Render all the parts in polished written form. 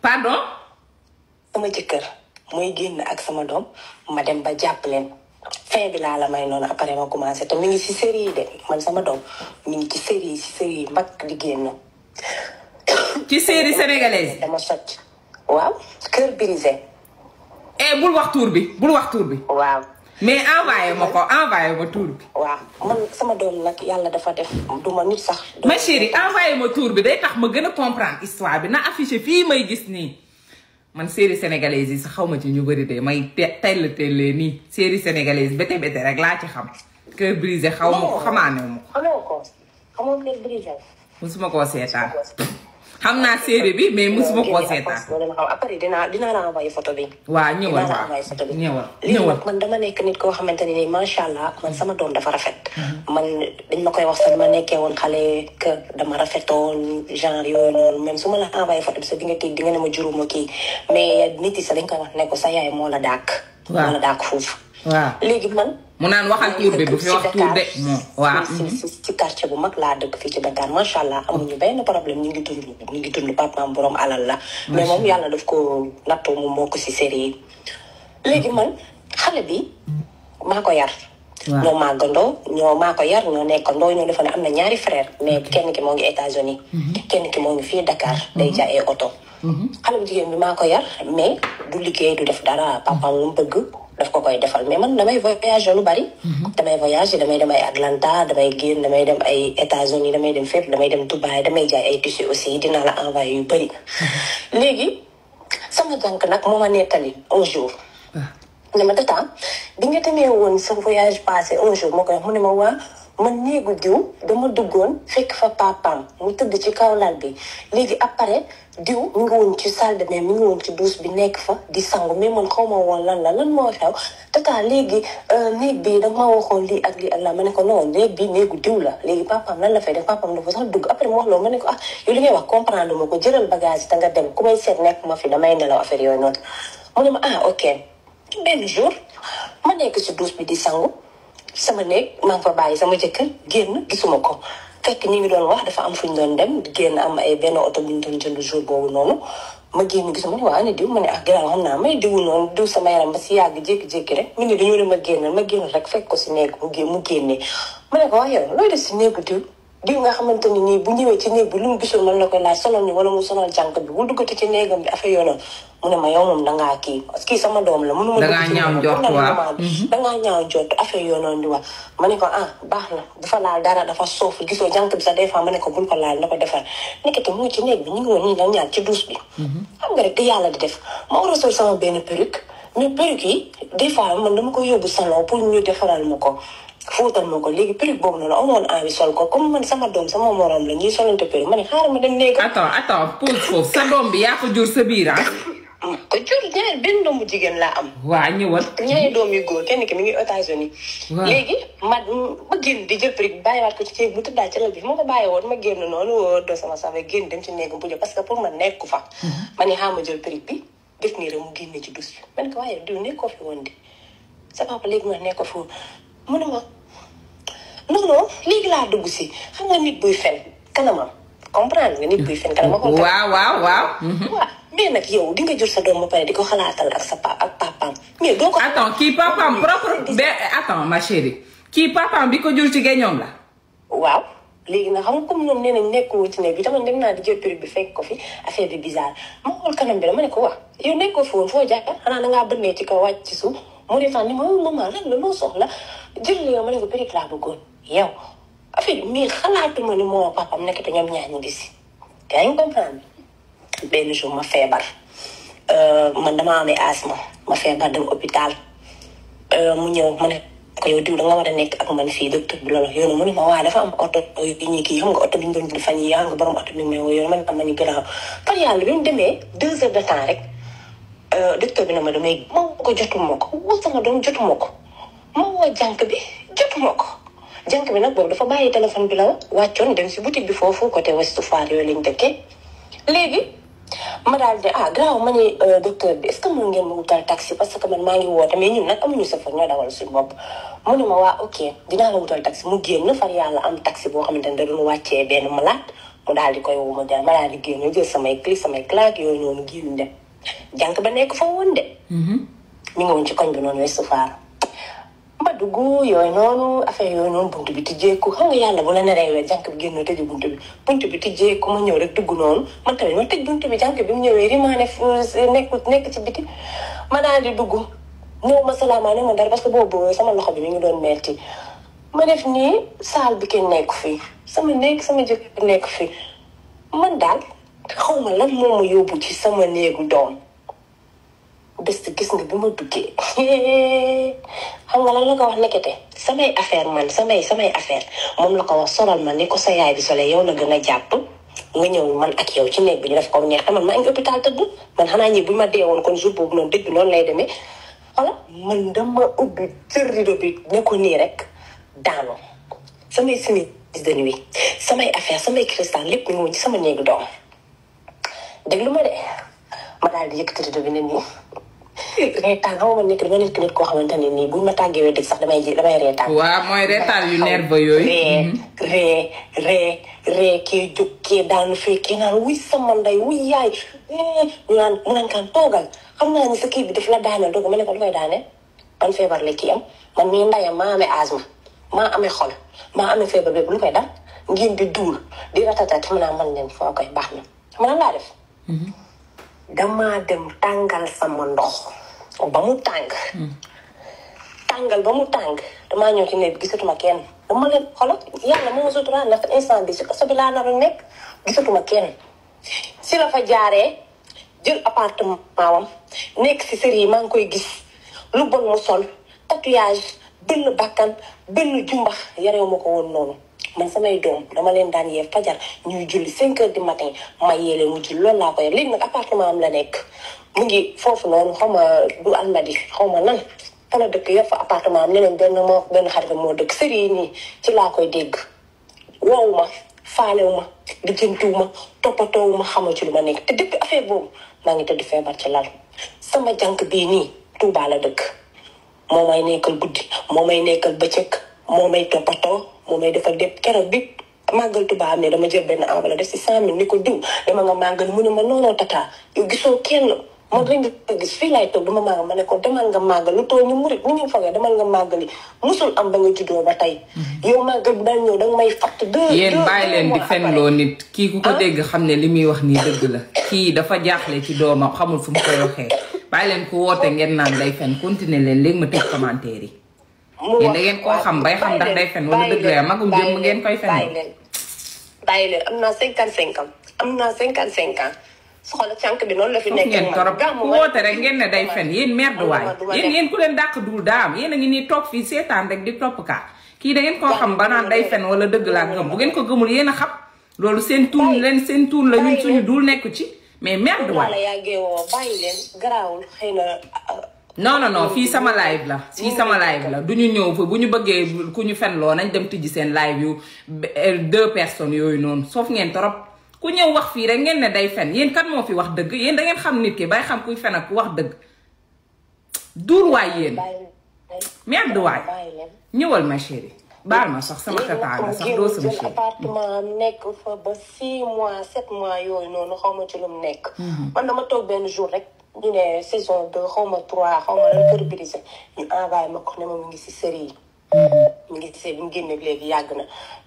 pardon. sama jëkkër muy génn ak sama doom ma dem ba jàpp leen fin bi laa la may noonu après ma commencé te mi ngi ci série yi de man sama doom mi ngi ci série yi mag di génn. ci série sénégalaise. dama socc waaw cœur brisé. bul wax tuur bi bul wax tuur bi. waaw. mais envoyé ma tuur bi. waaw man sama doom nag yàlla dafa def duma nit sax. ma chérie envoyé ma tuur bi day tax ma gën a comprendre histoire bi na affiché fii may gis nii man série sénégalaise yi sax xaw ma ci ñu bëri de may teel nii série sénégalaise bete bete rek laa ci xam. cœur brisé xaw ma ko xamaane ma ko. xamoo cœur brisé. musuma koo seetaan. xam naa série bi mais musuma koo seetaan. après dinaa la envoyé photo bi. waaw ñëwal ñëwal man dama nekk nit koo xamante ne nii macha allah man sama doom dafa rafet. man dañ ma koy wax sax ma nekkee woon xale que dama rafetoon genre yooyu noonu même su ma la envoyé photo bi sax di nga tiit di nga ne ma juróoma kii mais nit yi sax dañ koy wax ne ko sa yaay moo la dàkk. moo la dàkk foofu. waaw léegi man. mu naan waxal tuur bi bu fi wax tuur de moom waaw. ci quartier bu mag laa dëkk fii ci Dakar macha allah amuñu benn problème ñu ngi dund papaam borom alal la. mais moom yàlla daf ko nattoo mu moo ko si série yi. léegi man xale bi maa ko yar. waaw ñoo màggandoo maa ko yar ñoo nekkandoo ñoo defa ne am na ñaari frère mais kenn ki moo ngi États-Unis kenn ki moo ngi fii Dakar day jaay oto. xale bu jigéen bi maa ko yar mais du liggéey du def dara papaam lu mu bëgg. daf ko koy defal mais man damay voyager lu bari. damay voyager damay dem ay Atlanta damay génn damay dem ay États-Unis damay dem fépp damay dem Dubaï damay jaay ay tissus aussi dinaa la envoyé yu bari. léegi sama jànk nag moo ma nettali un jour. ne ma tata bi nga demee woon sa voyage passé un jour moo koy wax mu ne ma waa man néegu diw dama duggoon fekk fa papaam mu tëdd ci kaw lal bi léegi après diw mi ngi woon ci salle de bain mi ngi woon ci douche bi nekk fa di sangu mais man xaw ma woon lan moo xew tata léegi néeg bi danga ma waxoon lii ak lii ak la ma ne ko non néeg bi néegu diw la léegi papaam lan la fay def papaam dafa sax dugg après mu wax loolu ma ne ko ah yow li ngay wax comprendre ma ko jëlal bagage yi te nga dem ku may seet nekk ma fi damay nelaw affaire yooyu noonu mu ne ma ah ok benn jour ma nekk ci douche bi di sangu sama néeg maa ngi fa bàyyi sama jëkkër génn gisuma ko fekk ñi ngi doon wax dafa am fu ñu doon dem génn am ay benn oto bu ñu doon jënd jour boobu noonu ma génn gisuma ne waa ne diw ma ne ah gannaaw xam naa may diwu noonu diw sama yaram ba si yàgg jékki-jékki rek ñu ne dañoo dem ma génn rek fekk ko si néeg mu génnee ma ne ko waa yow looy def si néegu diw nga xamante ni nii bu ñëwee ci néeg bi lu mu gisul man la koy laaj sonal ni wala mu sonal jànk bi bu duggati ci néegam bi affaire yoonoon mu ne ma yow moom dangaa kii parce que sama doom la mënuma dangaa ñaaw njort waaw dangaa ñaaw njort affaire yoonoon di wax ma ne ko ah baax na bu fa laal dara dafa soof gisoo jànk bi sax des fois ma ne ko bul ko laal na ko defar nekkati mu ngi ci néeg bi ñu ngi woon nii la ñaar ci douche bi xam nga rek di yàlla di def ma war a sol sama benn perruque mais perruque yi des fois man dama ko yóbbu salon pour ñu defaral ma ko fóotal ma ko léegi perruque boobu noonu amoon envie sol ko comme man sama doom sama morom la ñuy solante perruque ma ne xaaral ma dem néeg. attends pause foofu sa doom bi yaa ko jur sa biir ah. ko jur ñaari benn doom bu jigéen laa am. waa ñëwal. ñaari doom yu góor kenn ki mi ngi États-Unis. waaw léegi ma génn di jël perruque bàyyiwaat ko ci ceeb bu tëddaat ci lal bi ma ko bàyyi woon ma génn noonu doo sama safe génn dem ci néegam bu jël parce que pour ma nekk fa. ma ne xaaral ma jël perruque bi def nii rek mu génne ci douche bi ma ne ko waaye diw nekkoo fi woon di sa papa léegi ma nekkoo fi woon mu ne ma non léegi laa dugg si xam nga nit buy fen kanamam comprendre nga nit buy fen kanamam. waaw. mais nag yow di nga jur sa doom ba pare di ko xalaatal ak sa papaam mais doo ko. attends kii papaam propre attends ma chérie kii papaam bi ko jur ci géñoom la. waaw léegi nag xam nga comme ñoom nee nañ nekkoo ci néeg bi tamit dem naa di jël perruque bi fekk ko fi affaire bi bizarre ma xool kanam bi la ma ne ko wax yow nekkoo fi woon foo jàkkaar xanaa dangaa bënnee ci kaw wàcc ci suuf mu ne fan ni ma maman lan la loo soxla jël li yow ma ne ko perruque laa bëggoon yow affaire bi mais xalaatuma ni moo papaam nekk te ñoom ñaar ñu ngi si yaa ngi comprendre benn jour ma feebar man dama amee asthme ma feebar dem hôpital mu ñëw ma ne ko yow diw da nga war a nekk ak man fii docteur bi loolu yow mu ne ma waa dafa am oto yi ñuy kii xam nga oto bi ñu doon jël fan yi yaa nga borom oto bi may woo yow man am nañu gën a par yàlla bi mu demee 2 heures de temps rek docteur bi na ma damay ma ko jotuma ko woo sama doom jotuma ko ma woo jànk bi jotuma ko jànk bi nag boobu dafa bàyyi téléphone bi la wàccoon dem si boutique bi foofu côté Ouest Foire yooyu lañ dëkkee léegi ma daal di grave ma ne docteur bi est-ce que mën ngeen ma wutal taxi parce que man maa ngi woote mais ñun nag amuñu safar ñoo dawal suñu bopp mu ne ma waa ok dinaa la wutal taxi mu génn far yàlla am taxi boo xamante ne da doon wàccee benn malade mu daal di koy woo ma daal di génn jël samay clé samay claque yooyu noonu génn dem jànk ba nekk fa woon de. mi ngi woon ci koñ bi noonu Ouest Foire. ma dugg yooyu noonu affaire yooyu noonu buntu bi tijjeeku xam nga yàlla bu la naree weer jànk bi génn tëju buntu bi tijjeeku ma ñëw rek dugg noonu man tamit ma tëj buntu bi jànk bi mu ñëwee rimaane nekk ci biti ma daal di dugg ñëw ma salaamaaleykum ma dara parce que boobu sama loxo bi mi ngi doon metti ma def nii saal bi kenn nekk fii sama jëkkër nekk fii man daal xaw ma lan moo ma yóbbu ci sama néegu doom bés gis nga bi ma duggee xam nga lan la ko wax nekkete samay affaire moom la ko wax solal ma ni ko sa yaay bi solee yow la gën a jàpp nga ñëw man ak yow ci néeg bi ñu def ko neex te man maa ngi hôpital tëdd man xanaa ñi bu ma dee woon kon jour boobu noonu dëj bi noonu lay demee voilà man dama ubbi jër rido bi ne ko nii rek daanu samay chemise de nuit samay affaire samay cristal lépp ñu ngi ci sama néegu doom déglu ma de ma daal di yëkkati rido bi ne nii reetaan xaw ma nekk dama nekk nit koo xamante ne nii buñ ma tàggee dëgg sax damay reetaan. waaw mooy reetaan yu nerveux yooyu. ree kii jóg kii daanu fee kii naan wuy sama ndey wuy yaay mu naan kan toogal xam naa ni sa kii bi daf la daaneel doog ma ne ko lu koy daane man feebar la kii am man mii ndeyam maa amee asthme maa amee xol maa amee feebar bi lu koy dal ngeen di duul di ratatat mu naa man leen foo koy baax na xam naa laa def. damaa dem tàngal sama ndox ba mu tàng. tàngal ba mu tàng damaa ñëw ci néeg gisatuma kenn dama leen xoolal yàlla moo ma suturaal ndax instant bi si kaso bi laa nar a nekk gisatuma kenn si la fa jaaree jël appartement wam nekk si série yi maa ngi koy gis lu bon mu sol tatouage benn bakkan benn jumbax yarew ma ko woon noonu man samay doom dama leen daan yee fajar ñuy julli 5 heures du matin ma yee leen mu julli loolu laa ko yor léegi nag appartement am la nekk mu ngi foofu noonu xaw ma du almadi xaw ma nan fa la dëkk yor fa appartement am leneen benn xarit moo dëkk série yi nii ci laa koy dégg woowu ma faalewu ma lijjantiwu ma toppatoowu ma xamal ci lu ma nekk te depuis affaire boobu maa ngi tëdd feebar ci lal sama jànk bii nii Tuubaa la dëkk moo may nekkal guddi moo may nekkal bëccëg moo may toppatoo moo may defal dépp keroog bi màggal Tuubaa am ne dama jël benn enveloppe def si 100 000 ni ko diw dama nga màggal mu ne ma noonoo tata yow gisoo kenn ma rek nga gis fii laay toog dama màggal ma ne ko demal nga màggal lu toll ñu murit ni ñu fogee demal nga màggali musul am ba nga juddoo ba tey yow màggal bu daan ñëw danga may fatt yéen bàyyi leen di fenloo nit kii ku ko dégg xam ne li muy wax nii dëgg la kii dafa jaaxle ci doomam xamul fu mu koy waxee bàyyi leen ku woote ngeen naan day fen continuer leen léegi ma tëj commentaire yi yéen da ngeen koo xam bay xam ndax day fen wala dëgg la magum jëmm ngeen koy fen bàyyi leen am naa 55 ans am naa 55 ans xoolal cànk bi noonu la fi nekk ngeen torop ku woote rek ngeen ne day fen yéen merde waay yéen ku leen dàq dul daam yéen a ngi nii toog fii seetaan rek di topp kaa kii da ngeen koo xam ba naan day fen wala dëgg laa gëm bu ngeen ko gëmul yéen a xam loolu seen tuun la ñun suñu dul nekku ci mais merde waay la yàggee woo bàyyi leen garaawul xëy na non fii sama live la du ñu ñëw fa bu ñu bëggee ku ñu fenloo nañ dem tijji seen live yu 2 personnes yooyu noonu soof ngeen torop ku ñëw wax fii rek ngeen ne day fen yéen kan moo fi wax dëgg yéen da ngeen xam nit ki bay xam kuy fen ak ku wax dëgg duur waay yéen merde waay ñëwal ma chérie baal ma sax sama tata nga sax doo sama chérie appartement nekk fa ba 6 mois 7 mois yooyu noonu xaw ma ci lu mu nekk man dama toog benn jour rek ñu ne saison 2 xaw ma 3 xaw ma lan kër brisé ñu envoyé ma ko ne ma mu ngi si série yi mu ngi si série bi mu génne léegi yàgg na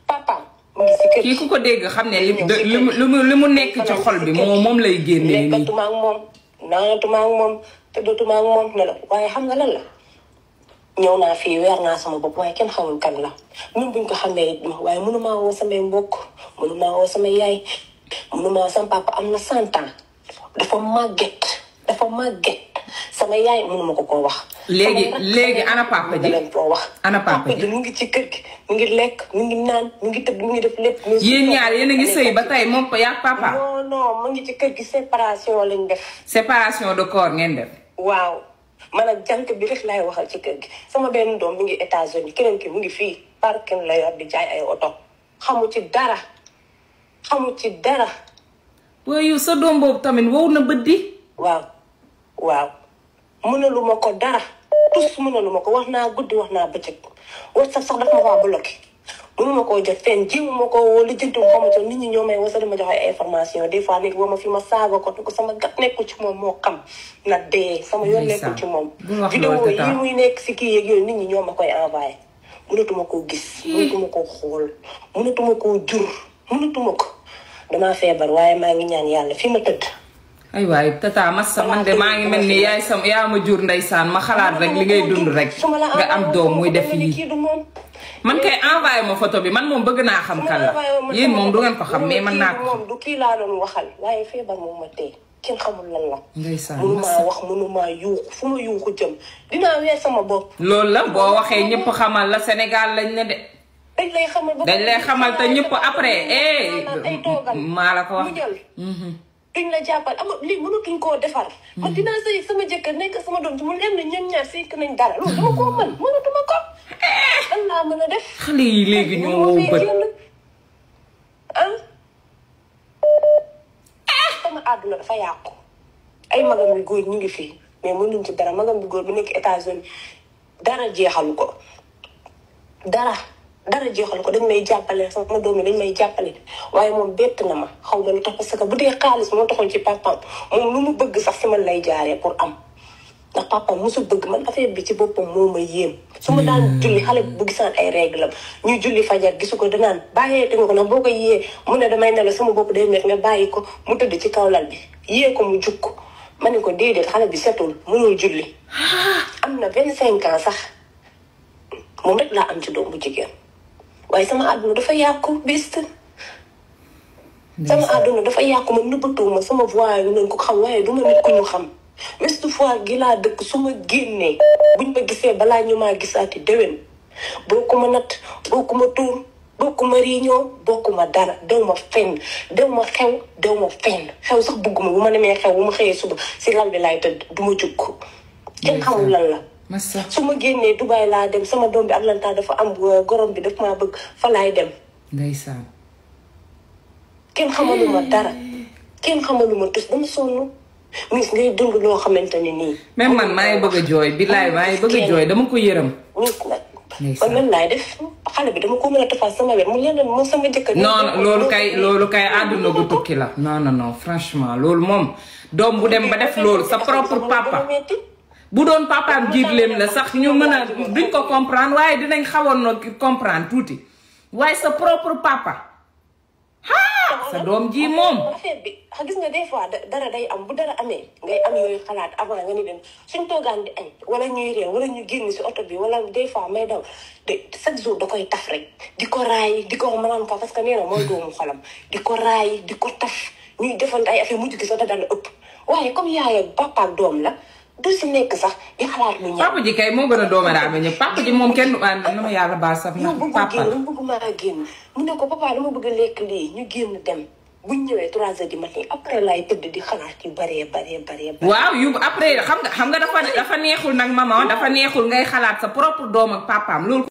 papaam mu ngi si kër kii ku ko dégg xam ne li mu nekk ci xol bi moom lay génnee nii lekkatuma ak moom naanatuma ak moom tëddatuma ak moom ne la waaye xam nga lan la ñëw naa fii weer naa sama bopp waaye kenn xamul kan la ñun buñ ko xamee waaye mënumaa woo samay mbokk mënumaa woo samay yaay mënumaa woo sama papa am na 100 ans dafa màgget sama yaay mënuma ko koo wax. léegi ana papa ji ana papa ji mu ngi ci kër gi mu ngi lekk mu ngi naan mu ngi tëdd mu ngi def lépp. yéen ñaar yéen a ngi sëy ba tey moom yaa papa. non mu ngi ci kër gi séparation lañ def. séparation de corps ngeen def. waaw man ak jànk bi rek laay waxal ci kër gi sama benn doom mi ngi États-Unis keneen ki mu ngi fii parking la yor di jaay ay oto xamu ci dara. waaye sa doom boobu tamit wow na bët di. waaw mënalu ma ko dara tus mënalu ma ko wax naa guddi wax naa bëccëg WhatsApp sax daf ma faa bloqué mënuma koo jot fenn jiwuma ko woo li jëntu xamante nit ñi ñoo may wasa dama joxe information des fois nit woo ma fi ma saaga ko ko sama gat nekkul ci moom moo xam na dee sama yoon nekkul ci moom vidéo yi muy nekk si kii yeeg yooyu nit ñi ñoo ma koy envoyé mënatuma koo gis mënatuma koo xool mënatuma koo jur mënatuma ko damaa feebar waaye maa ngi ñaan yàlla fi ma tëdd ay waay tata massa man de maa ngi mel ni yaay sam yaa ma jur ndeysaan ma xalaat rek li ngay dund rek nga am doom muy def lii man kay envoyé ma photo bi man moom bëgg naa xam kan la yéen moom du ngeen ko xam mais man naa ko moom du kii laa doon waxal waaye feebar moom ma tey kenn xamul lan la ndeysaan mënumaa wax mënumaa yuuxu fu ma yuuxu jëm dinaa weer sama bopp loolu la boo waxee ñëpp xamal la Sénégal lañ ne de dañ lay xamal te ñëpp après maa la ko wax duñ la jàppal amul lii mënatuñ koo defar man dinaa sëy sama jëkkër nekk sama doom ci mu leen ne ñoom ñaar sekk nañ dara loolu dama koo mën mënatuma ko lan laa mën a def xale yi léegi ñoo wow bët sama àdduna dafa yàqu ay magam yu góor ñu ngi fii mais mënuñ ci dara magam yu góor bu nekk États-Unis dara jeexalu ko dara jeexal ko dañ may jàppale sama doom yi dañ may jàppale waaye moom bett na ma xaw ma lu tax parce que bu dee xaalis moo taxoon ci papam moom lu mu bëgg sax si man lay jaaree pour am ndax papam mosul bëgg man affaire bi ci boppam moo ma yéem su ma daan julli xale bu gisaan ay règle am ñuy julli fajar gisu ko danaan bàyyee te nga ko nag boo ko yee mu ne damay ne la sama bopp day nekk nga bàyyi ko mu tëdd ci kaw lal bi yee ko mu jug ko ma ne ko déedéet xale bi setul mënul julli am na 25 ans sax moom rek laa am ci doom bu jigéen waaye sama àdduna dafa yàqu bis sama àdduna dafa yàqu ma nëbbatuwuma sama voix yi nañ ko xam waaye du ma nit ku ñu xam Ouest Foire gi laa dëkk su ma génnee buñ ma gisee balaa ñu maa gisaati déwén bokkuma natt bokkuma tuur bokkuma réunion bokkuma dara dew ma fenn dew ma xew dew ma fenn xew sax bëgguma bu ma demee xew bu ma xëyee suba si lal bi laay tëdd du ma jug kenn xamul lan la su ma génnee Dubaay laa dem sama doom bi Atlanta dafa am gorom bi daf maa bëgg fa laay dem ndeysaan kenn xamaluma dara kenn xamaluma tus dama sonn mis ngay dund loo xamante ne nii même man maa ngi bëgg a jooy billaay maa ngi bëgg a jooy dama ko yërëm man lan laay def xale bi dama ko mën a tafal sama wet mu leen moom sama jëkkër non loolu kay àdduna bu tukki la non franchement loolu moom doom bu dem ba def loolu sa propre papa bu doon papaam jiitleem la sax ñu mën a duñ ko comprendre waaye dinañ xawoon no comprendre tuuti waaye sa propre papa sa doom ji moom affaire bi gis nga des fois dara day am bu dara amee ngay am yooyu xalaat avant nga ni leen suñ toogaan di añ wala ñuy réew wala ñu génn si oto bi wala des fois may daw de chaque jour da koy taf rek di ko raay di ko mënaan ko parce que nee na mooy doomu xolam di ko raay di ko taf ñuy defante ay affaire mujj gi sax da daan ëpp waaye comme yaay ak papa ak doom la du si nekk sax di xalaat lu ñaaw. papa ji kay moo gën a doome daa mel ni papa ji moom kenn na ma yàlla baal sax na papa la bëgg maa génn mu ne ko papa dama bëgg a lekk lii ñu génn dem buñ ñëwee 3 heures du matin après laay tëdd di xalaat yu baree. waaw yu après xam nga dafa neexul nag maman dafa neexul ngay xalaat sa propre doom ak papaam loolu.